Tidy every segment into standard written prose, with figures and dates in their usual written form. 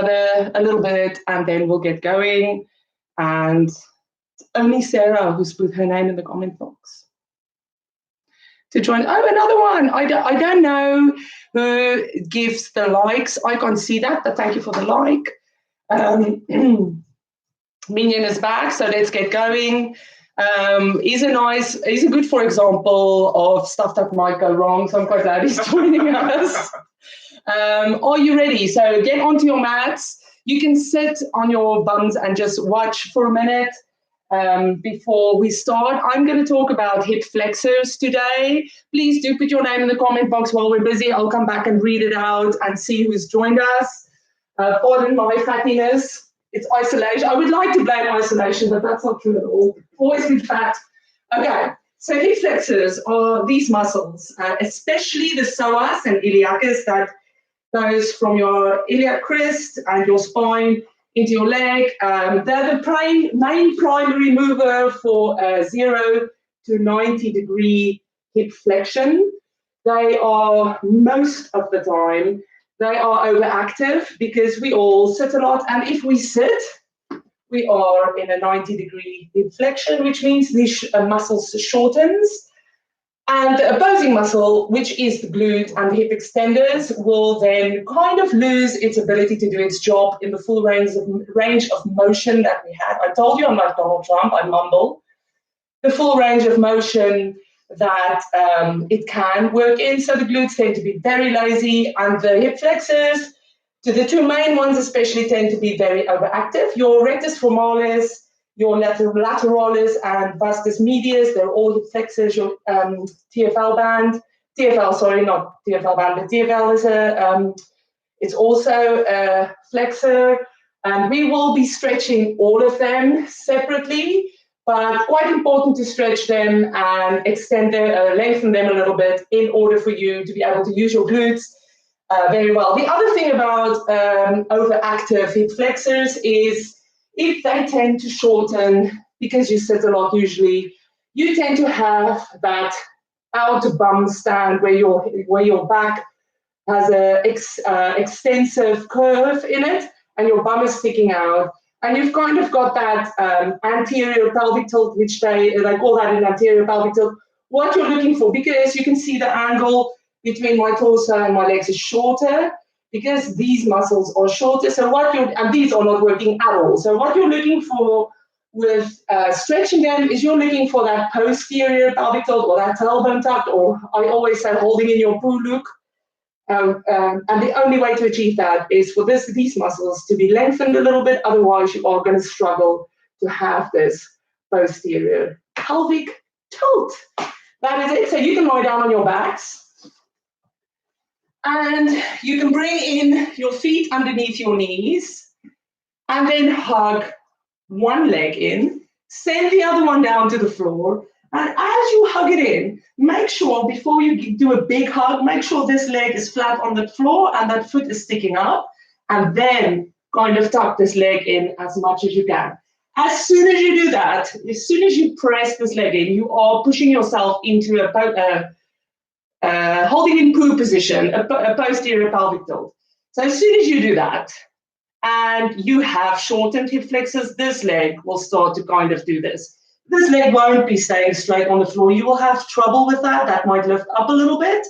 a little bit, and then we'll get going. And it's only Sarah who's put her name in the comment box to join. Oh, another one. I don't know who gives the likes. I can't see that, but thank you for the like. Minion is back, so let's get going. He's a good, for example, of stuff that might go wrong. So I'm quite glad he's joining us. Are you ready? So get onto your mats. You can sit on your buns and just watch for a minute before we start. I'm going to talk about hip flexors today. Please do put your name in the comment box while we're busy. I'll come back and read it out and see who's joined us. Pardon my fattiness. It's isolation. I would like to blame isolation, but that's not true at all. Always been fat. Okay, so hip flexors are these muscles, especially the psoas and Illiacus, that goes from your iliac crest and your spine into your leg. They're the main primary mover for 0 to 90 degree hip flexion. They are, most of the time, they are overactive because we all sit a lot. And if we sit, we are in a 90 degree hip flexion, which means these muscles shortens. And the opposing muscle, which is the glute and the hip extenders, will then kind of lose its ability to do its job in the full range of motion that we had. I told you I'm like Donald Trump, I mumble. The full range of motion that it can work in. So the glutes tend to be very lazy, and the hip flexors, to the two main ones especially, tend to be very overactive. Your rectus femoris, your lateralis and vastus medialis, they're all hip flexors. Your TFL band, not TFL band, but TFL is it's also a flexor, and we will be stretching all of them separately, but quite important to stretch them and extend them, lengthen them a little bit in order for you to be able to use your glutes very well. The other thing about overactive hip flexors is if they tend to shorten, because you sit a lot usually, you tend to have that out bum stand where your back has a extensive curve in it and your bum is sticking out. And you've kind of got that anterior pelvic tilt, which they call that an anterior pelvic tilt. What you're looking for, because you can see the angle between my torso and my legs is shorter, because these muscles are shorter. So and these are not working at all. So what you're looking for with stretching them is you're looking for that posterior pelvic tilt or that tailbone tuck, or I always say holding in your poo look. And the only way to achieve that is for these muscles to be lengthened a little bit. Otherwise, you are going to struggle to have this posterior pelvic tilt. That is it. So you can lie down on your backs. And you can bring in your feet underneath your knees and then hug one leg in, send the other one down to the floor. And as you hug it in, make sure before you do a big hug, make sure this leg is flat on the floor and that foot is sticking up. And then kind of tuck this leg in as much as you can. As soon as you do that, as soon as you press this leg in, you are pushing yourself into a holding in poo position, a posterior pelvic tilt. So as soon as you do that, and you have shortened hip flexors, this leg will start to kind of do this. This leg won't be staying straight on the floor. You will have trouble with that. That might lift up a little bit.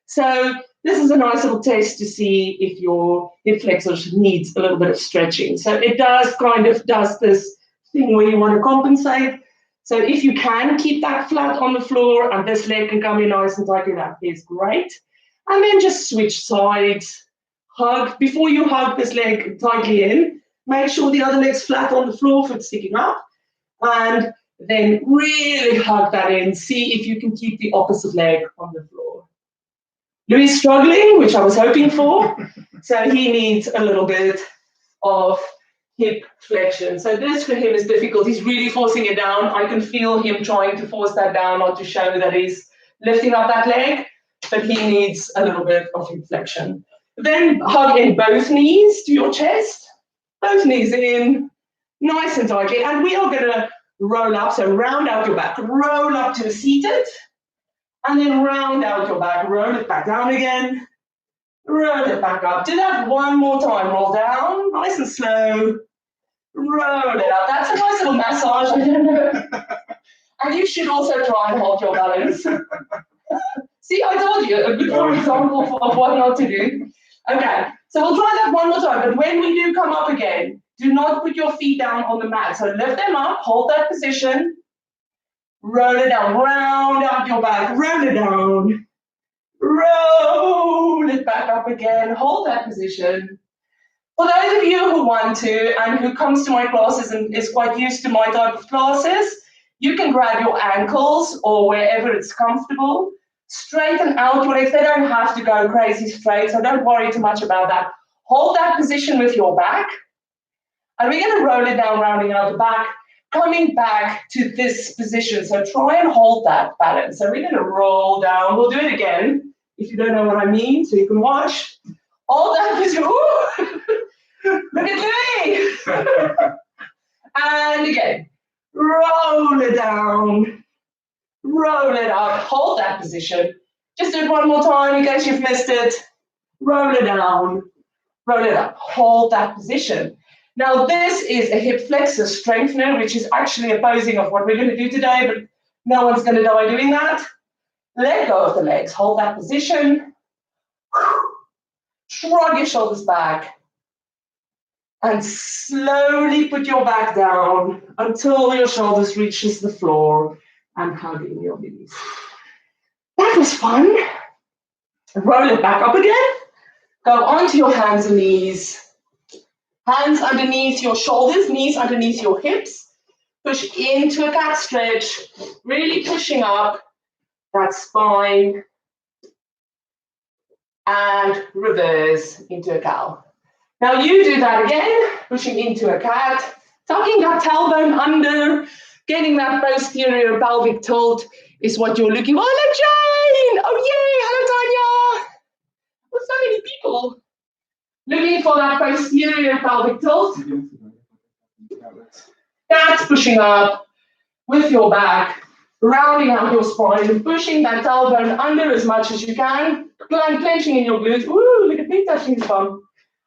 So this is a nice little test to see if your hip flexors needs a little bit of stretching. So it does this thing where you want to compensate. So if you can keep that flat on the floor and this leg can come in nice and tightly, that is great. And then just switch sides. Hug. Before you hug this leg tightly in, make sure the other leg's flat on the floor, foot sticking up. And then really hug that in. See if you can keep the opposite leg on the floor. Louis is struggling, which I was hoping for. So he needs a little bit of hip flexion. So this for him is difficult. He's really forcing it down. I can feel him trying to force that down, not to show that he's lifting up that leg, but he needs a little bit of hip flexion. Then hug in both knees to your chest, both knees in, nice and tightly. And we are going to roll up, so round out your back, roll up to a seated, and then round out your back, roll it back down again, Roll it back up. Do that one more time. Roll down, nice and slow. Roll it up. That's a nice little massage. And you should also try and hold your balance. See, I told you, a good example of what not to do. Okay, so we'll try that one more time. But when we do come up again, do not put your feet down on the mat. So lift them up, hold that position. Roll it down, round up your back, roll it down. Roll it back up again, hold that position. For those of you who want to and who comes to my classes and is quite used to my type of classes, you can grab your ankles or wherever it's comfortable, straighten out your legs. They don't have to go crazy straight, so don't worry too much about that. Hold that position with your back, and we're going to roll it down, rounding out the back, coming back to this position. So try and hold that balance. So we're going to roll down. We'll do it again if you don't know what I mean, so you can watch. Hold that position. Ooh. Look at me. And again, roll it down, roll it up, hold that position. Just do it one more time in case you've missed it. Roll it down, roll it up, hold that position. Now this is a hip flexor strengthener, which is actually opposing of what we're going to do today, but no one's going to die doing that. Let go of the legs, hold that position. Shrug your shoulders back. And slowly put your back down until your shoulders reaches the floor and hug in your knees. That was fun. Roll it back up again. Go onto your hands and knees. Hands underneath your shoulders, knees underneath your hips. Push into a cat stretch, really pushing up that spine. And reverse into a cow. Now you do that again, pushing into a cat, tucking that tailbone under, getting that posterior pelvic tilt is what you're looking for. Oh, Jane! Oh, yay! Hello, Tanya! Oh, so many people looking for that posterior pelvic tilt. That's pushing up with your back, rounding out your spine, pushing that tailbone under as much as you can, clenching in your glutes. Ooh, look at me touching the bum.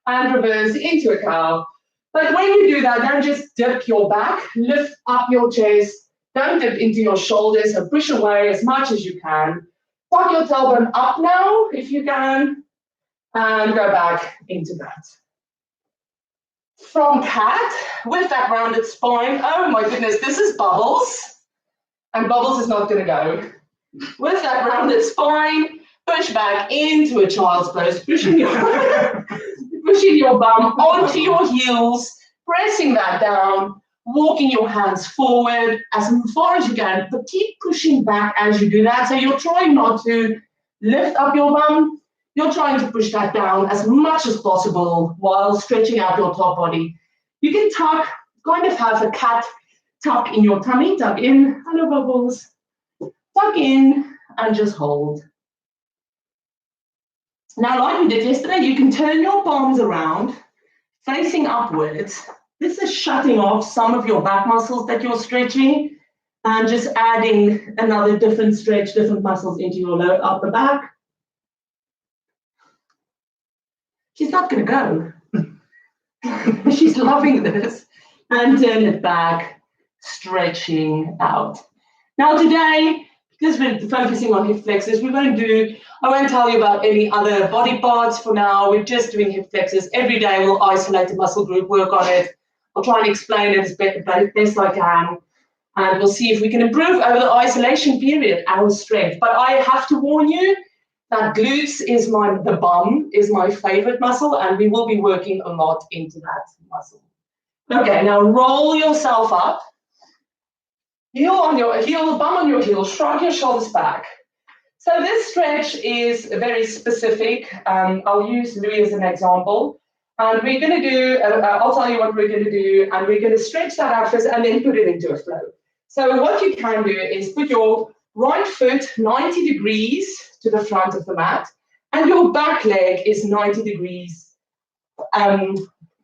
And reverse into a cow. But when you do that, don't just dip your back, lift up your chest, don't dip into your shoulders, and push away as much as you can. Tuck your tailbone up now, if you can, and go back into that. From cat, with that rounded spine, oh my goodness, this is Bubbles, and Bubbles is not going to go. With that rounded spine, push back into a child's pose, pushing your bum onto your heels, pressing that down, walking your hands forward as far as you can, but keep pushing back as you do that. So you're trying not to lift up your bum, you're trying to push that down as much as possible while stretching out your top body. You can tuck, kind of have a cat tuck in your tummy, tuck in, hello Bubbles, tuck in and just hold. Now, like we did yesterday, you can turn your palms around, facing upwards. This is shutting off some of your back muscles that you're stretching and just adding another different stretch, different muscles into your lower upper back. She's not going to go. She's loving this. And turn it back, stretching out. Now today, because we're focusing on hip flexors, I won't tell you about any other body parts for now. We're just doing hip flexors. Every day we'll isolate a muscle group, work on it. I'll try and explain it as best I can. And we'll see if we can improve over the isolation period, our strength. But I have to warn you that glutes is the bum is my favorite muscle, and we will be working a lot into that muscle. Okay, now roll yourself up. Heel on your heel, bum on your heel, shrug your shoulders back. So this stretch is very specific. I'll use Louis as an example. And we're going to do, I'll tell you what we're going to do, and we're going to stretch that out first and then put it into a flow. So what you can do is put your right foot 90 degrees to the front of the mat, and your back leg is 90 degrees.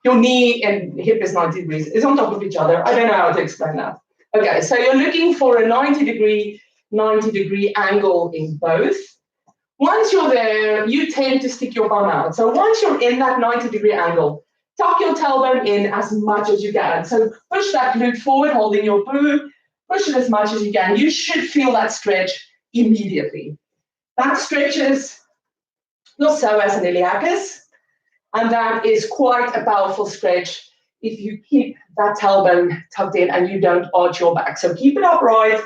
Your knee and hip is 90 degrees. It's on top of each other. I don't know how to explain that. Okay, so you're looking for a 90 degree angle in both. Once you're there, you tend to stick your bum out. So once you're in that 90-degree angle, tuck your tailbone in as much as you can. So push that glute forward, holding your boob. Push it as much as you can. You should feel that stretch immediately. That stretches your psoas and iliacus, and that is quite a powerful stretch if you keep that tailbone tucked in and you don't arch your back. So keep it upright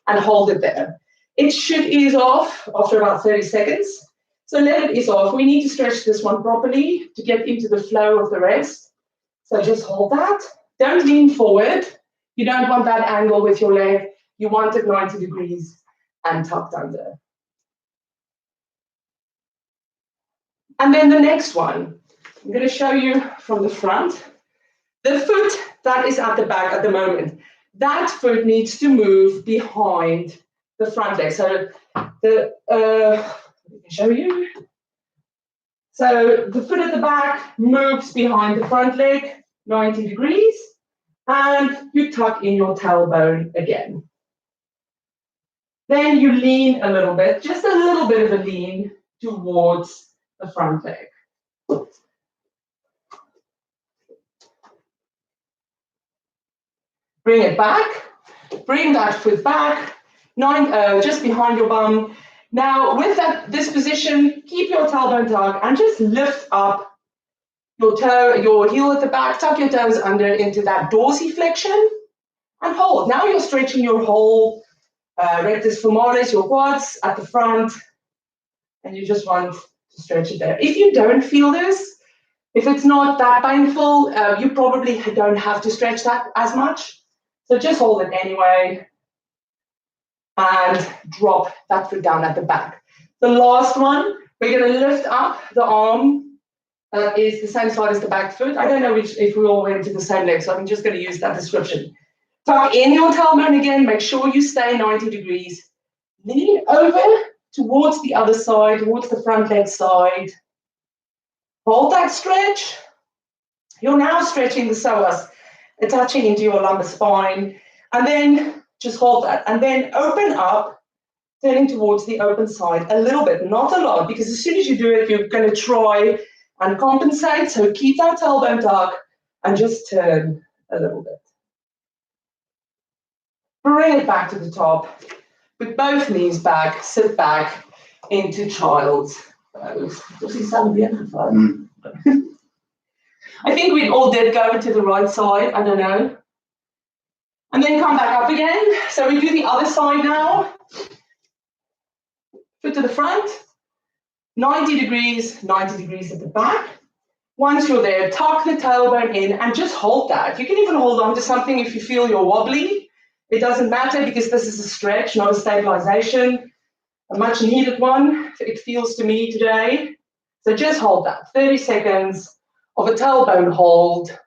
and hold it there. It should ease off after about 30 seconds. So let it ease off. We need to stretch this one properly to get into the flow of the rest. So just hold that. Don't lean forward. You don't want that angle with your leg. You want it 90 degrees and tucked under. And then the next one, I'm going to show you from the front. The foot that is at the back at the moment, that foot needs to move behind the front leg. So let me show you. So the foot at the back moves behind the front leg 90 degrees, and you tuck in your tailbone again. Then you lean a little bit, just a little bit of a lean towards the front leg. Bring it back, bring that foot back, just behind your bum. Now with this position, keep your tailbone tucked and just lift up your toe, your heel at the back, tuck your toes under into that dorsiflexion and hold. Now you're stretching your whole rectus femoris, your quads at the front, and you just want to stretch it there. If you don't feel this, if it's not that painful, you probably don't have to stretch that as much. So just hold it anyway and drop that foot down at the back. The last one, we're going to lift up the arm that is the same side as the back foot. I don't know if we all went to the same leg, so I'm just going to use that description. Tuck in your tailbone again, make sure you stay 90 degrees. Lean over towards the other side, towards the front leg side. Hold that stretch. You're now stretching the psoas, attaching into your lumbar spine, and then just hold that. And then open up, turning towards the open side a little bit, not a lot, because as soon as you do it, you're going to try and compensate. So keep that tailbone tucked and just turn a little bit. Bring it back to the top. With both knees back, sit back into child's pose. I think we all did go to the right side, I don't know. And then come back up again. So we do the other side now. Foot to the front, 90 degrees at the back. Once you're there, tuck the tailbone in and just hold that. You can even hold on to something if you feel you're wobbly. It doesn't matter because this is a stretch, not a stabilization. A much needed one, it feels to me today. So just hold that, 30 seconds of a tailbone hold.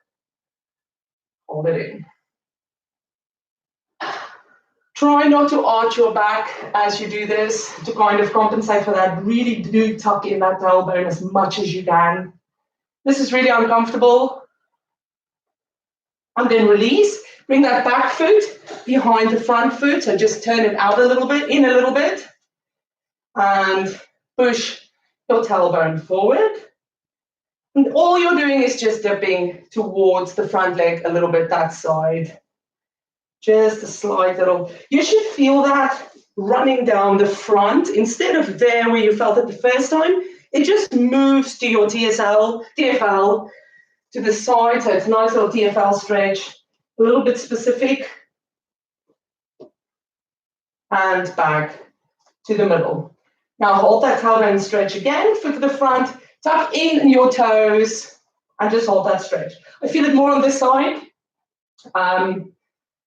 Hold it in. Try not to arch your back as you do this to kind of compensate for that. Really do tuck in that tailbone as much as you can. This is really uncomfortable. And then release. Bring that back foot behind the front foot. So just turn it out a little bit, in a little bit. And push your tailbone forward. And all you're doing is just dipping towards the front leg a little bit, that side. Just a slight little, you should feel that running down the front instead of there where you felt it the first time. It just moves to your TFL to the side. So it's a nice little TFL stretch, a little bit specific. And back to the middle. Now hold that tailbone stretch again, foot to the front, tuck in your toes, and just hold that stretch. I feel it more on this side.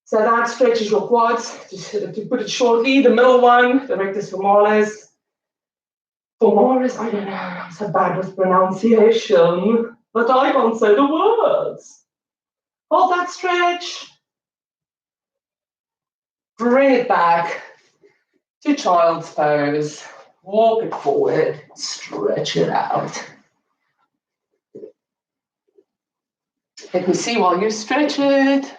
So that stretches your quads, to put it shortly. The middle one, the rectus femoris. Femoris, I don't know, I'm so bad with pronunciation, but I can't say the words. Hold that stretch. Bring it back to child's pose. Walk it forward, stretch it out. Let me see while you stretch it.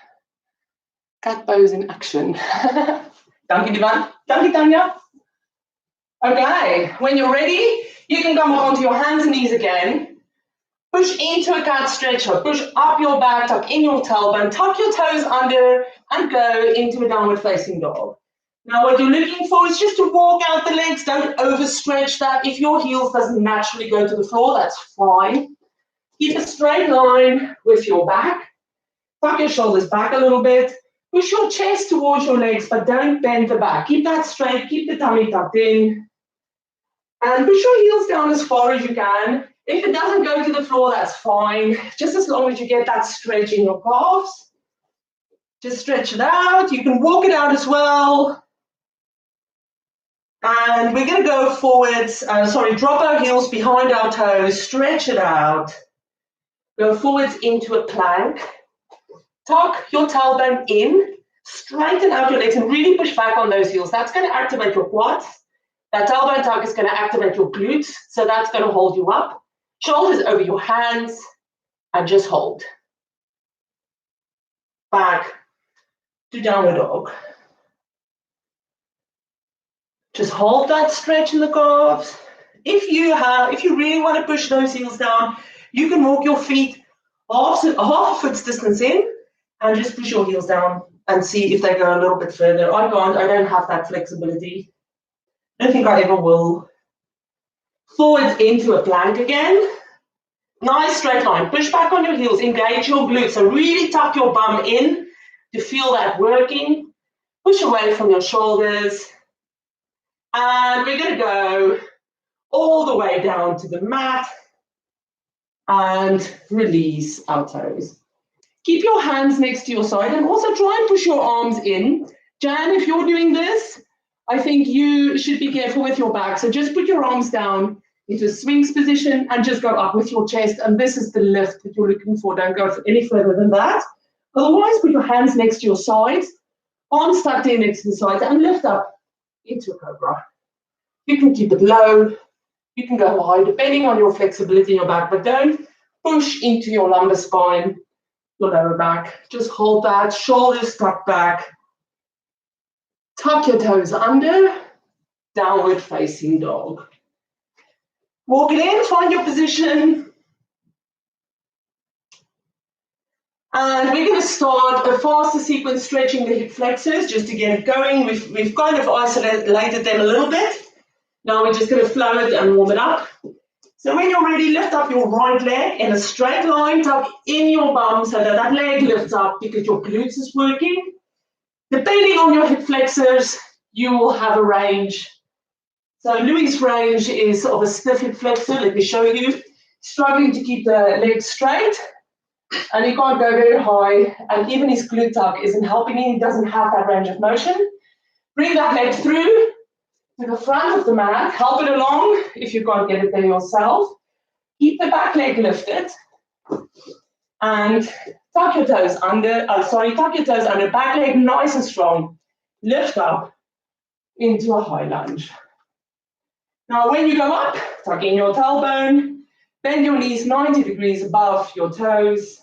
Cat pose in action. Dankie, Divan. Dankie, Tanja. Okay, when you're ready, you can come up onto your hands and knees again. Push into a cat stretch or push up your back, tuck in your tailbone, tuck your toes under and go into a downward facing dog. Now what you're looking for is just to walk out the legs, don't overstretch that. If your heels doesn't naturally go to the floor, that's fine. Keep a straight line with your back. Tuck your shoulders back a little bit. Push your chest towards your legs, but don't bend the back. Keep that straight, keep the tummy tucked in. And push your heels down as far as you can. If it doesn't go to the floor, that's fine. Just as long as you get that stretch in your calves. Just stretch it out. You can walk it out as well. And we're going to go forwards. Drop our heels behind our toes. Stretch it out. Go forwards into a plank. Tuck your tailbone in. Straighten out your legs and really push back on those heels. That's going to activate your quads. That tailbone tuck is going to activate your glutes. So that's going to hold you up. Shoulders over your hands and just hold. Back to downward dog. Just hold that stretch in the calves. If you really want to push those heels down, you can walk your feet half a foot's distance in and just push your heels down and see if they go a little bit further. I can't, I don't have that flexibility. I don't think I ever will. Forwards into a plank again. Nice straight line. Push back on your heels. Engage your glutes. So really tuck your bum in to feel that working. Push away from your shoulders. And we're going to go all the way down to the mat and release our toes. Keep your hands next to your side and also try and push your arms in. Jan, if you're doing this, I think you should be careful with your back. So just put your arms down into a swings position and just go up with your chest. And this is the lift that you're looking for. Don't go any further than that. Otherwise, put your hands next to your sides, arms tucked in next to the sides, and lift up into a cobra. You can keep it low. You can go high, depending on your flexibility in your back, but don't push into your lumbar spine, your lower back. Just hold that, shoulders tucked back. Tuck your toes under, downward facing dog. Walk it in, find your position. And we're going to start a faster sequence stretching the hip flexors just to get it going. We've kind of isolated them a little bit. Now we're just going to flow it and warm it up. So when you're ready, lift up your right leg in a straight line, tuck in your bum so that that leg lifts up because your glutes is working. Depending on your hip flexors, you will have a range. So Louis' range is of a stiff hip flexor. Let me show you. Struggling to keep the legs straight, and he can't go very high, and even his glute tuck isn't helping him. He doesn't have that range of motion. Bring that leg through to the front of the mat. Help it along if you can't get it there yourself. Keep the back leg lifted, and tuck your toes under. Tuck your toes under. Back leg nice and strong. Lift up into a high lunge. Now, when you go up, tuck in your tailbone, bend your knees 90 degrees above your toes,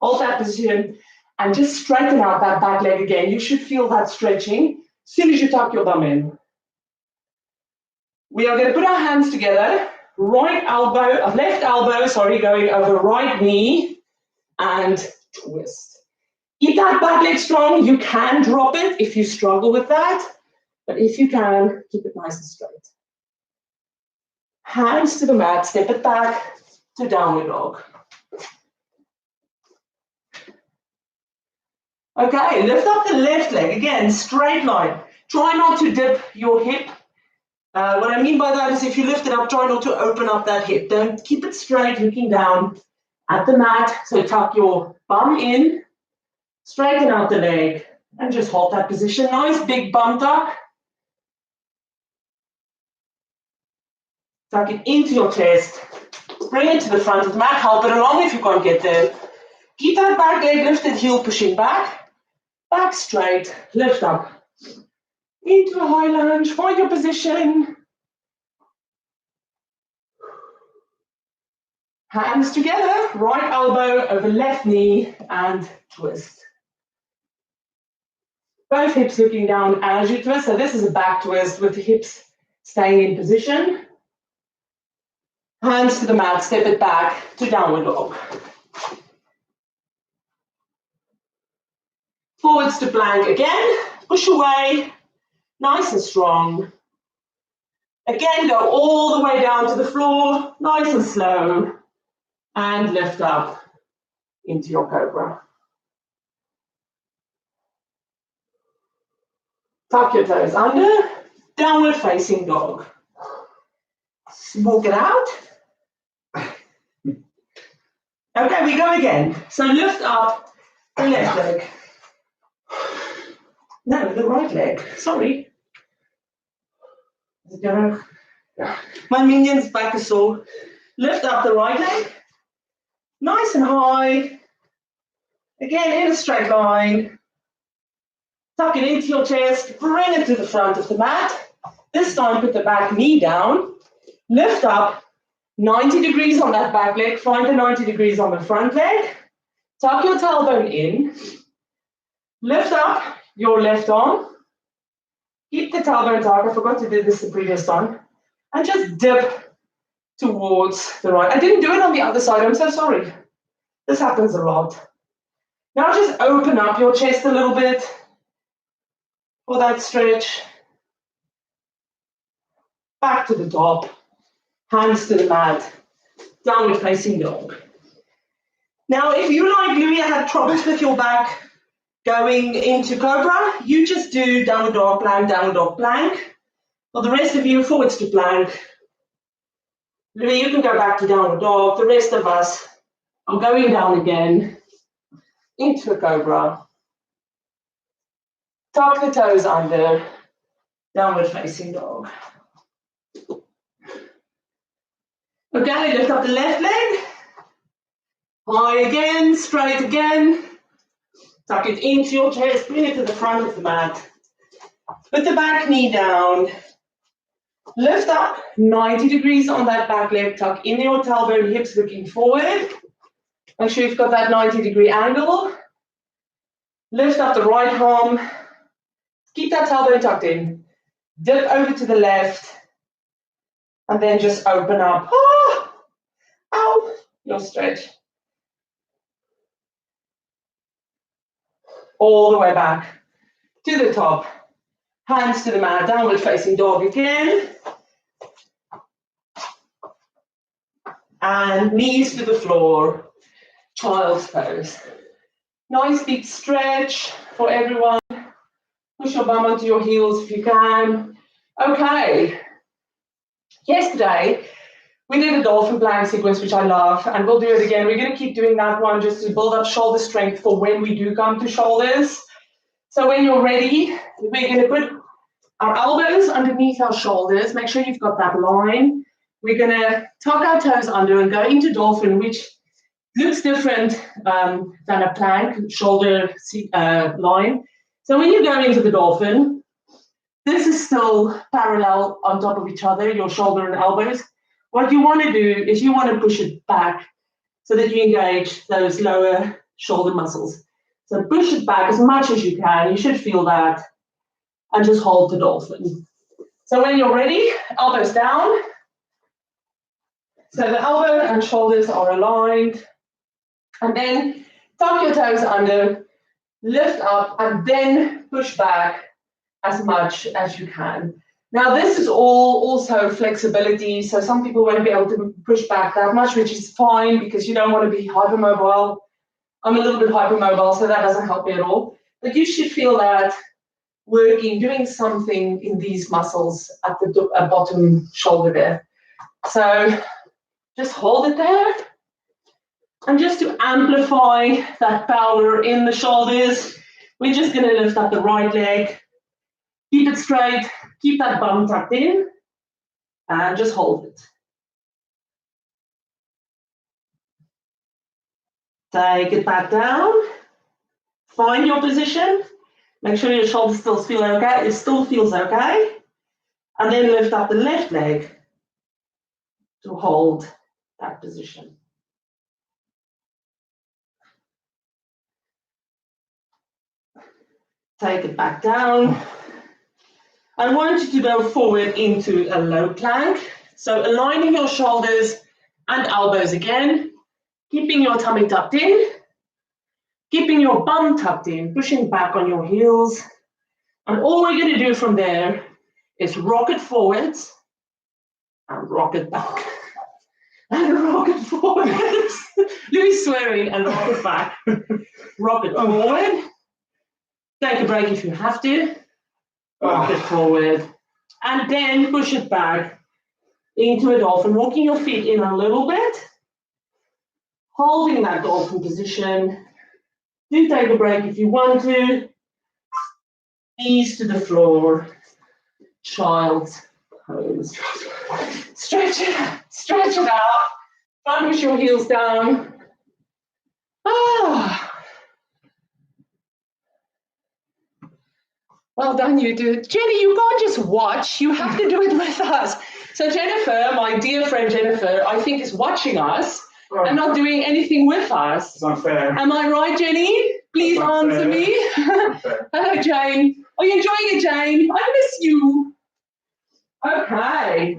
hold that position, and just straighten out that back leg again. You should feel that stretching as soon as you tuck your bum in. We are going to put our hands together, left elbow, going over right knee, and twist. Keep that back leg strong. You can drop it if you struggle with that, but if you can, keep it nice and straight. Hands to the mat, step it back to downward dog. Okay, lift up the left leg. Again, straight line. Try not to dip your hip. What I mean by that is if you lift it up, try not to open up that hip. Don't keep it straight, looking down at the mat. So tuck your bum in, straighten out the leg, and just hold that position. Nice big bum tuck. Tuck it into your chest. Bring it to the front of the mat. Help it along if you can't get there. Keep that back leg lifted, heel pushing back. Back straight, lift up. Into a high lunge, find your position. Hands together, right elbow over left knee and twist. Both hips looking down as you twist. So this is a back twist with the hips Staying in position. Hands to the mat, step it back to downward dog. Forwards to plank again, push away, nice and strong. Again, go all the way down to the floor, nice and slow, and lift up into your cobra. Tuck your toes under, downward facing dog. Walk it out. Okay, we go again. So lift up the left leg. No, the right leg. Sorry. My minion's back is sore. Lift up the right leg. Nice and high. Again, in a straight line. Tuck it into your chest. Bring it to the front of the mat. This time, put the back knee down. Lift up 90 degrees on that back leg. Find the 90 degrees on the front leg. Tuck your tailbone in. Lift up your left arm. Keep the tailbone tucked. I forgot to do this the previous time. And just dip towards the right. I didn't do it on the other side. I'm so sorry. This happens a lot. Now just open up your chest a little bit for that stretch. Back to the top. Hands to the mat. Downward facing dog. Now, if you, like Louis, have troubles with your back going into cobra, you just do downward dog, plank. For the rest of you, forwards to plank. Louis, you can go back to downward dog. The rest of us are going down again into a cobra. Tuck the toes under, downward facing dog. Okay, lift up the left leg. High again, straight again. Tuck it into your chest, bring it to the front of the mat. Put the back knee down. Lift up 90 degrees on that back leg. Tuck in your tailbone, hips looking forward. Make sure you've got that 90-degree angle. Lift up the right arm. Keep that tailbone tucked in. Dip over to the left. And then just open up. Oh, ow, your stretch. All the way back to the top. Hands to the mat, downward facing dog again. And knees to the floor, child's pose. Nice deep stretch for everyone. Push your bum onto your heels if you can. Okay. Yesterday, we did a dolphin plank sequence, which I love, and we'll do it again. We're going to keep doing that one just to build up shoulder strength for when we do come to shoulders. So when you're ready, we're going to put our elbows underneath our shoulders. Make sure you've got that line. We're going to tuck our toes under and go into dolphin, which looks different than a plank shoulder line. So when you go into the dolphin, this is still parallel on top of each other, your shoulder and elbows. What you want to do is you want to push it back so that you engage those lower shoulder muscles. So push it back as much as you can. You should feel that. And just hold the dolphin. So when you're ready, elbows down. So the elbow and shoulders are aligned. And then tuck your toes under, lift up, and then push back as much as you can. Now this is all also flexibility. So some people won't be able to push back that much, which is fine because you don't want to be hypermobile. I'm a little bit hypermobile, so that doesn't help me at all. But you should feel that working, doing something in these muscles at the bottom shoulder there. So just hold it there. And just to amplify that power in the shoulders, we're just going to lift up the right leg. Keep it straight. Keep that bum tucked in. And just hold it. Take it back down. Find your position. Make sure your shoulders still feel okay. It still feels okay. And then lift up the left leg to hold that position. Take it back down. I want you to go forward into a low plank. So aligning your shoulders and elbows again, keeping your tummy tucked in, keeping your bum tucked in, pushing back on your heels. And all we're going to do from there is rock it forwards and rock it back. And rock it forwards. Louis swearing and rock it back. Rock it forward. Take a break if you have to. Rock it forward. And then push it back into a dolphin. Walking your feet in a little bit. Holding that dolphin position. Do take a break if you want to. Knees to the floor. Child's pose. Stretch it out. Try and push your heels down. Well done, you do. Jenny, you can't just watch. You have to do it with us. So Jennifer, my dear friend Jennifer, I think is watching us and not doing anything with us. It's unfair. Am I right, Jenny? Please answer me. Hello, Jane. Are you enjoying it, Jane? I miss you. Okay.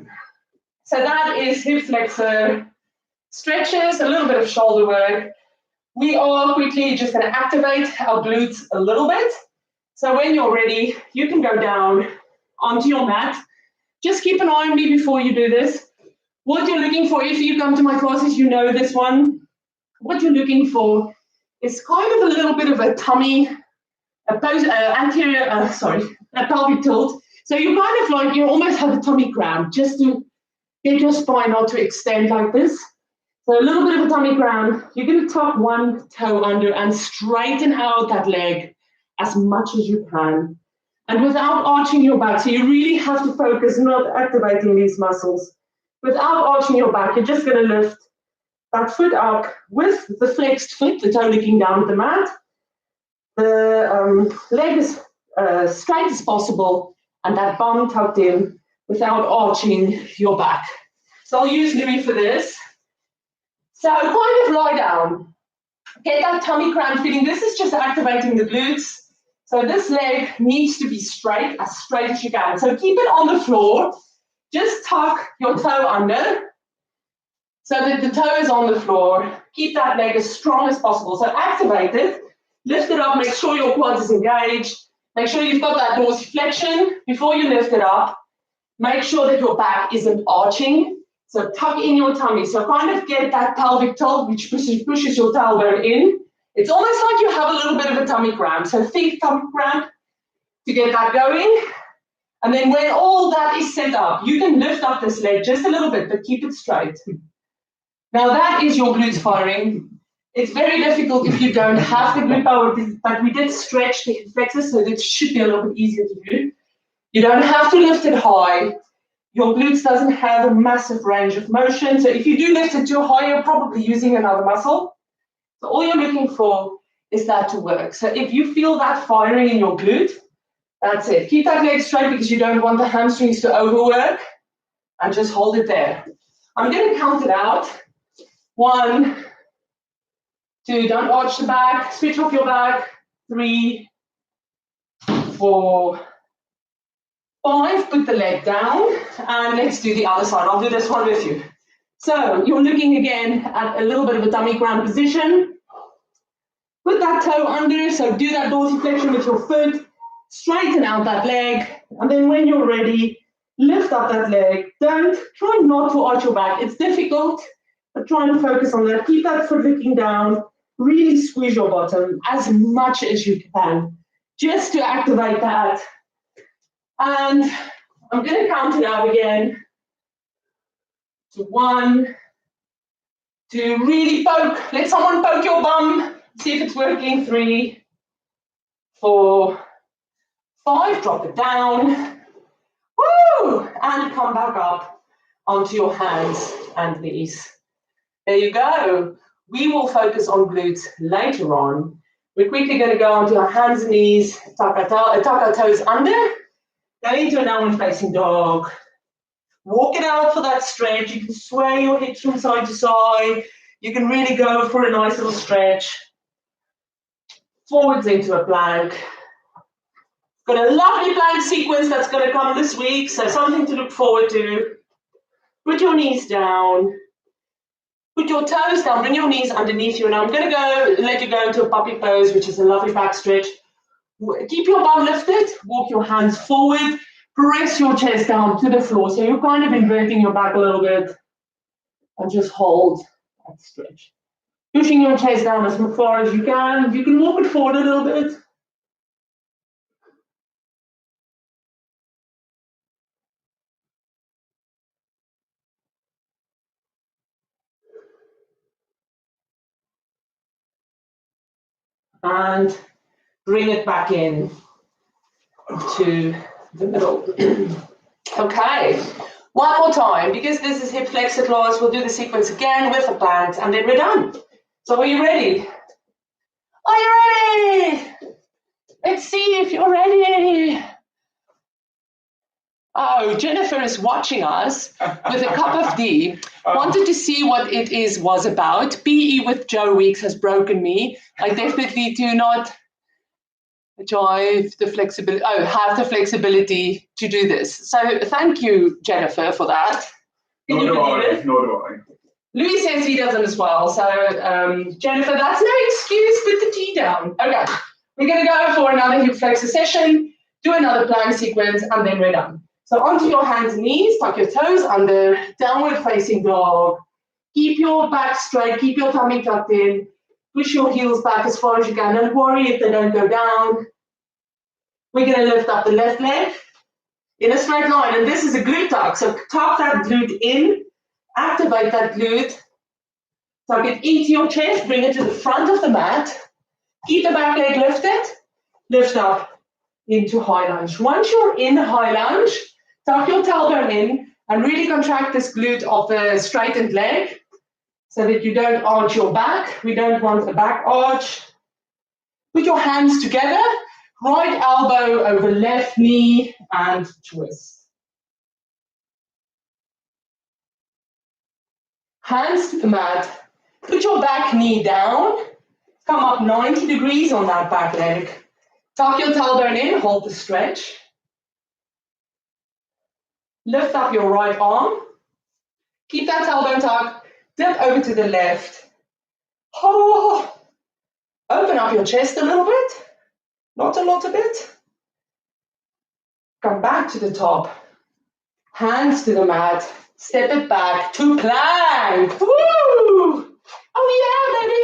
So that is hip flexor stretches, a little bit of shoulder work. We are quickly just going to activate our glutes a little bit. So when you're ready, you can go down onto your mat. Just keep an eye on me before you do this. What you're looking for, if you come to my classes, you know this one. What you're looking for is kind of a little bit of a tummy, a pelvic tilt. So you kind of like, you almost have a tummy cramp, just to get your spine not to extend like this. So a little bit of a tummy cramp. You're going to tuck one toe under and straighten out that leg as much as you can. And without arching your back, so you really have to focus not activating these muscles. Without arching your back, you're just going to lift that foot up with the flexed foot, the toe looking down at the mat. The leg as straight as possible and that bum tucked in without arching your back. So I'll use Louis for this. So kind of lie down. Get that tummy cramp feeling. This is just activating the glutes. So this leg needs to be straight as you can. So keep it on the floor. Just tuck your toe under so that the toe is on the floor. Keep that leg as strong as possible. So activate it. Lift it up. Make sure your quad is engaged. Make sure you've got that dorsiflexion before you lift it up. Make sure that your back isn't arching. So tuck in your tummy. So kind of get that pelvic tilt, which pushes your tailbone in. It's almost like you have a little bit of a tummy cramp. So think tummy cramp to get that going. And then when all that is set up, you can lift up this leg just a little bit, but keep it straight. Now that is your glutes firing. It's very difficult if you don't have the glute power, but we did stretch the flexors, so this should be a little bit easier to do. You don't have to lift it high. Your glutes doesn't have a massive range of motion. So if you do lift it too high, you're probably using another muscle. So all you're looking for is that to work. So if you feel that firing in your glute, that's it. Keep that leg straight because you don't want the hamstrings to overwork. And just hold it there. I'm going to count it out. 1, 2, don't arch the back. Switch off your back. 3, 4, 5, put the leg down, and let's do the other side. I'll do this one with you. So you're looking again at a little bit of a tummy cramp position. Put that toe under, so do that dorsiflexion with your foot, straighten out that leg, and then when you're ready, lift up that leg. Try not to arch your back. It's difficult, but try and focus on that. Keep that foot looking down, really squeeze your bottom as much as you can, just to activate that. And I'm going to count it out again. So 1, 2, really poke. Let someone poke your bum. See if it's working. 3, 4, 5. Drop it down. Woo! And come back up onto your hands and knees. There you go. We will focus on glutes later on. We're quickly going to go onto our hands and knees, tuck our toes under. Go into an downward facing dog. Walk it out for that stretch. You can sway your hips from side to side. You can really go for a nice little stretch. Forwards into a plank. Got a lovely plank sequence that's going to come this week, so something to look forward to. Put your knees down. Put your toes down, bring your knees underneath you. And I'm going to let you go into a puppy pose, which is a lovely back stretch. Keep your bum lifted, walk your hands forward, press your chest down to the floor. So you're kind of inverting your back a little bit. And just hold that stretch. Pushing your chest down as far as you can. You can walk it forward a little bit. And bring it back in to the middle. Okay, one more time, because this is hip flexor class, we'll do the sequence again with the planks, and then we're done. So are you ready? Are you ready? Let's see if you're ready. Oh, Jennifer is watching us with a cup of tea. Wanted to see what it was about. PE with Joe Weeks has broken me. I definitely do not have the flexibility to do this. So thank you, Jennifer, for that. Nor do I. Louis says he doesn't as well. So Jennifer, that's no excuse. Put the tea down. Okay, we're going to go for another hip flexor session, do another plank sequence, and then we're done. So onto your hands and knees, tuck your toes under, downward facing dog. Keep your back straight, keep your tummy tucked in. Push your heels back as far as you can. Don't worry if they don't go down. We're going to lift up the left leg in a straight line. And this is a glute tuck. So tuck that glute in, activate that glute. Tuck it into your chest, bring it to the front of the mat. Keep the back leg lifted. Lift up into high lunge. Once you're in high lunge, tuck your tailbone in and really contract this glute of the straightened leg so that you don't arch your back. We don't want a back arch. Put your hands together, right elbow over left knee and twist. Hands to the mat. Put your back knee down. Come up 90 degrees on that back leg. Tuck your tailbone in, hold the stretch. Lift up your right arm. Keep that tailbone tucked. Dip over to the left. Oh. Open up your chest a little bit. Not a lot of it. Come back to the top. Hands to the mat. Step it back to plank. Woo! Oh yeah, baby.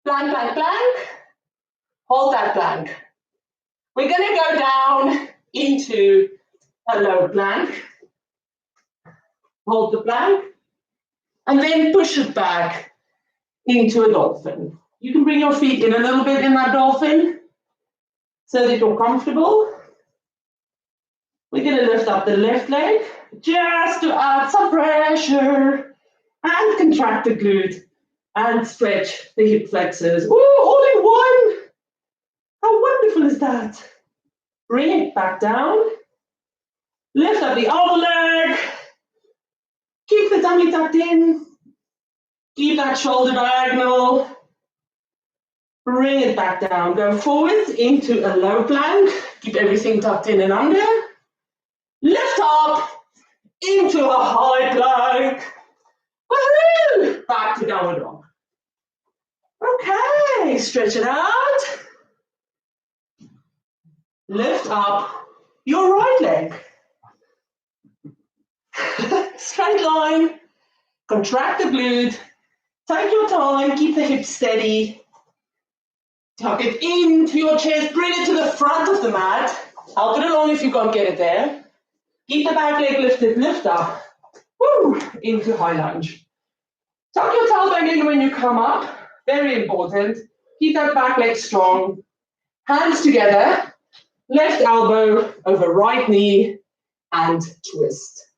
Plank, plank, plank. Hold that plank. We're going to go down into a low plank. Hold the plank. And then push it back into a dolphin. You can bring your feet in a little bit in that dolphin so that you're comfortable. We're going to lift up the left leg just to add some pressure and contract the glute and stretch the hip flexors. Ooh, all in one. How wonderful is that? Bring it back down. Lift up the other leg. Keep the tummy tucked in. Keep that shoulder diagonal. Bring it back down. Go forward into a low plank. Keep everything tucked in and under. Lift up into a high plank. Woohoo! Back to downward dog. Okay, stretch it out. Lift up your right leg. Straight line. Contract the glute. Take your time. Keep the hips steady. Tuck it into your chest. Bring it to the front of the mat. Help it along if you can't get it there. Keep the back leg lifted. Lift up. Woo! Into high lunge. Tuck your tailbone in when you come up. Very important. Keep that back leg strong. Hands together. Left elbow over right knee and twist.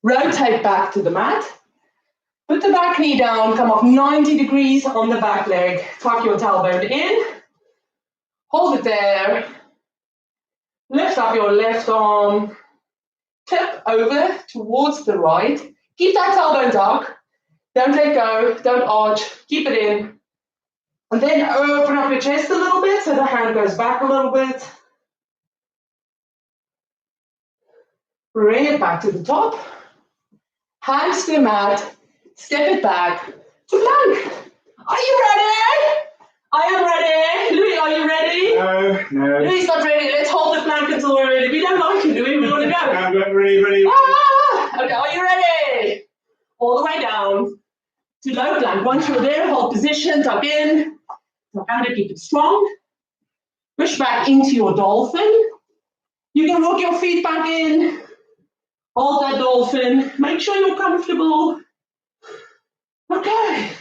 Rotate back to the mat. Put the back knee down, come up 90 degrees on the back leg. Tuck your tailbone in. Hold it there. Lift up your left arm. Tip over towards the right. Keep that tailbone tucked. Don't let go, don't arch. Keep it in. And then open up your chest a little bit, so the hand goes back a little bit. Bring it back to the top. Hands to the mat. Step it back to plank. Are you ready? I am ready. Louis, are you ready? No. Louis is not ready. Let's hold the plank until we're ready. We don't like it, Louis. We want to go. I'm ready. Ah! Okay, are you ready? All the way down to low plank. Once you're there, hold position, tuck in. Tuck out to keep it strong. Push back into your dolphin. You can walk your feet back in. Hold that dolphin. Make sure you're comfortable. Okay.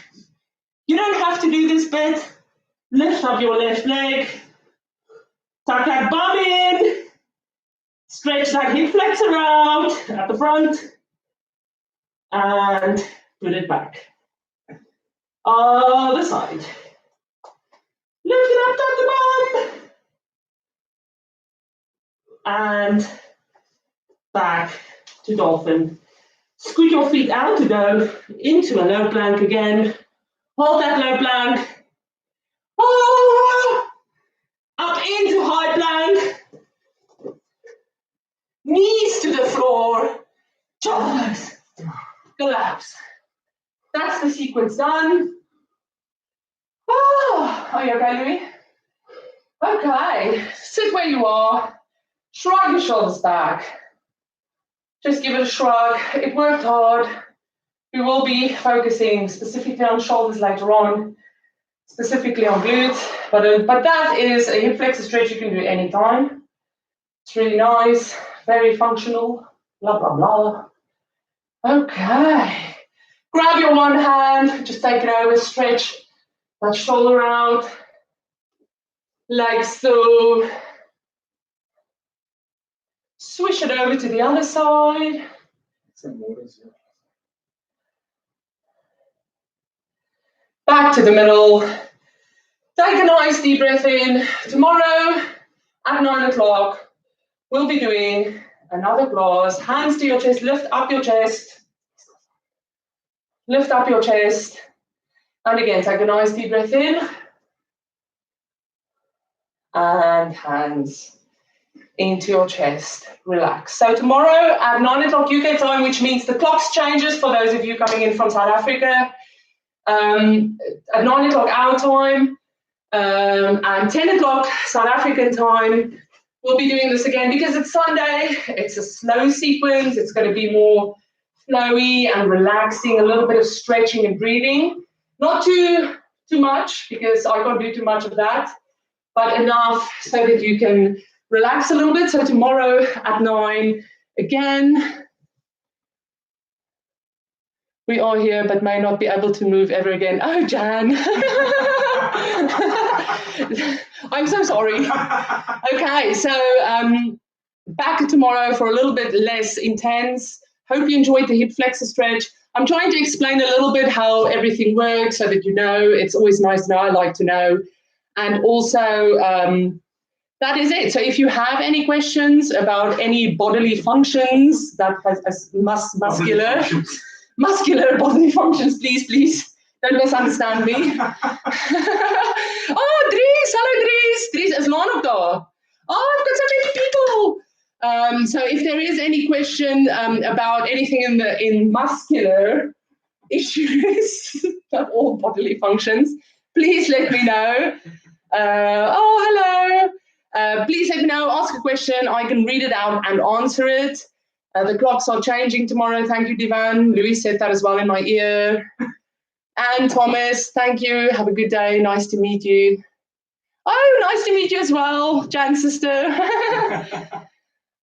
You don't have to do this bit. Lift up your left leg. Tuck that bum in. Stretch that hip flexor out at the front. And put it back. Other side. Lift it up, tuck the bum. And back to dolphin. Scoot your feet out to go into a low plank again. Hold that low plank. Oh, up into high plank. Knees to the floor. Just collapse. That's the sequence done. Oh, are you okay, Louis? Okay, sit where you are. Shrug your shoulders back. Just give it a shrug. It worked hard. We will be focusing specifically on shoulders later on, specifically on glutes, but that is a hip flexor stretch you can do anytime. It's really nice, very functional, blah, blah, blah. Okay. Grab your one hand, just take it over, stretch that shoulder out, like so. Swish it over to the other side. Back to the middle. Take a nice deep breath in. Tomorrow at 9 o'clock, we'll be doing another class. Hands to your chest, lift up your chest. Lift up your chest. And again, take a nice deep breath in. And hands into your chest. Relax. So tomorrow at 9 o'clock UK time, which means the clocks changes for those of you coming in from South Africa. At 9 o'clock our time and 10 o'clock South African time, we'll be doing this again because it's Sunday. It's a slow sequence. It's going to be more flowy and relaxing, a little bit of stretching and breathing. Not too much because I can't do too much of that, but enough so that you can relax a little bit. So tomorrow at 9 again. We are here, but may not be able to move ever again. Oh, Jan. I'm so sorry. Okay, so back tomorrow for a little bit less intense. Hope you enjoyed the hip flexor stretch. I'm trying to explain a little bit how everything works so that you know. It's always nice to know. I like to know. And also, that is it. So if you have any questions about any bodily functions that has muscular bodily functions, please don't misunderstand me. Oh, Dries, hallo Dries. Dries is lang op daar. Oh, I've got so many people. So if there is any question about anything in muscular issues, not all bodily functions, please let me know. Oh, hello. Please let me know, ask a question. I can read it out and answer it. The clocks are changing tomorrow. Thank you, Divan. Louis said that as well in my ear. And Thomas, thank you. Have a good day. Nice to meet you. Oh, nice to meet you as well, Jan's sister.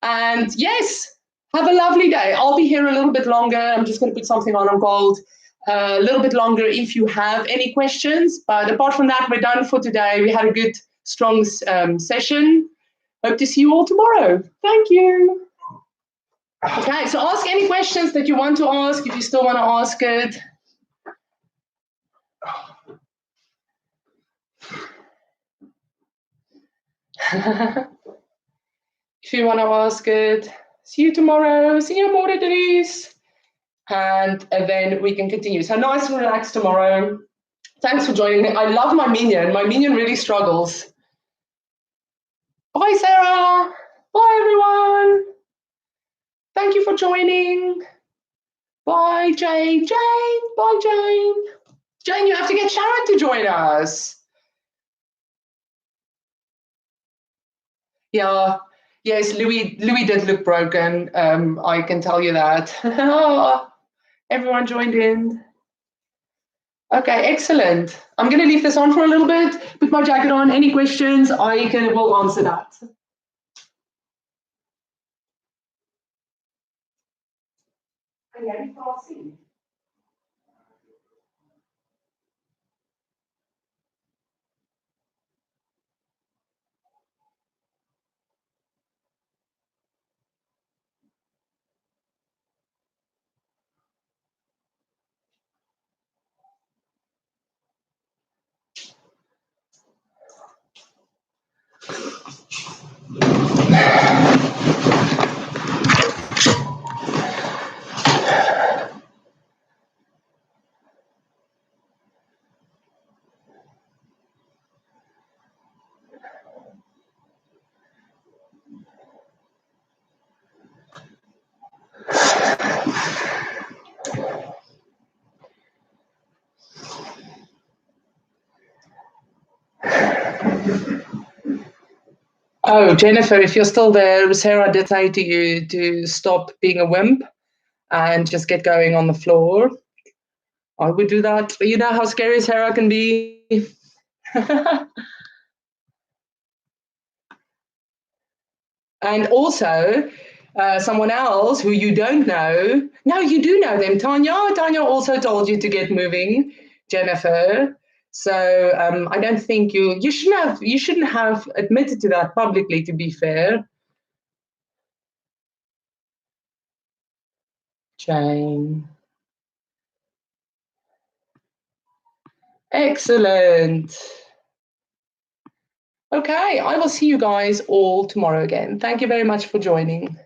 And yes, have a lovely day. I'll be here a little bit longer. I'm just going to put something on gold. A little bit longer if you have any questions. But apart from that, we're done for today. We had a good, strong session. Hope to see you all tomorrow. Thank you. Okay, so ask any questions that you want to ask if you still want to ask it. If you want to ask it, see you tomorrow. See you more, Dries. And then we can continue. So nice and relaxed tomorrow. Thanks for joining me. I love my minion. My minion really struggles. Bye, Sarah. Bye, everyone. Thank you for joining. Bye, Jane. Jane. Bye, Jane. Jane, you have to get Sharon to join us. Yeah. Yes, Louis did look broken. I can tell you that. Everyone joined in. Okay, excellent. I'm going to leave this on for a little bit, put my jacket on. Any questions, will answer that. Oh, Jennifer, if you're still there, Sarah did say to you to stop being a wimp and just get going on the floor. I would do that. You know how scary Sarah can be. And also, someone else who you don't know. No, you do know them. Tanya also told you to get moving, Jennifer. So I don't think you shouldn't have admitted to that publicly, to be fair. Jane. Excellent. Okay, I will see you guys all tomorrow again. Thank you very much for joining.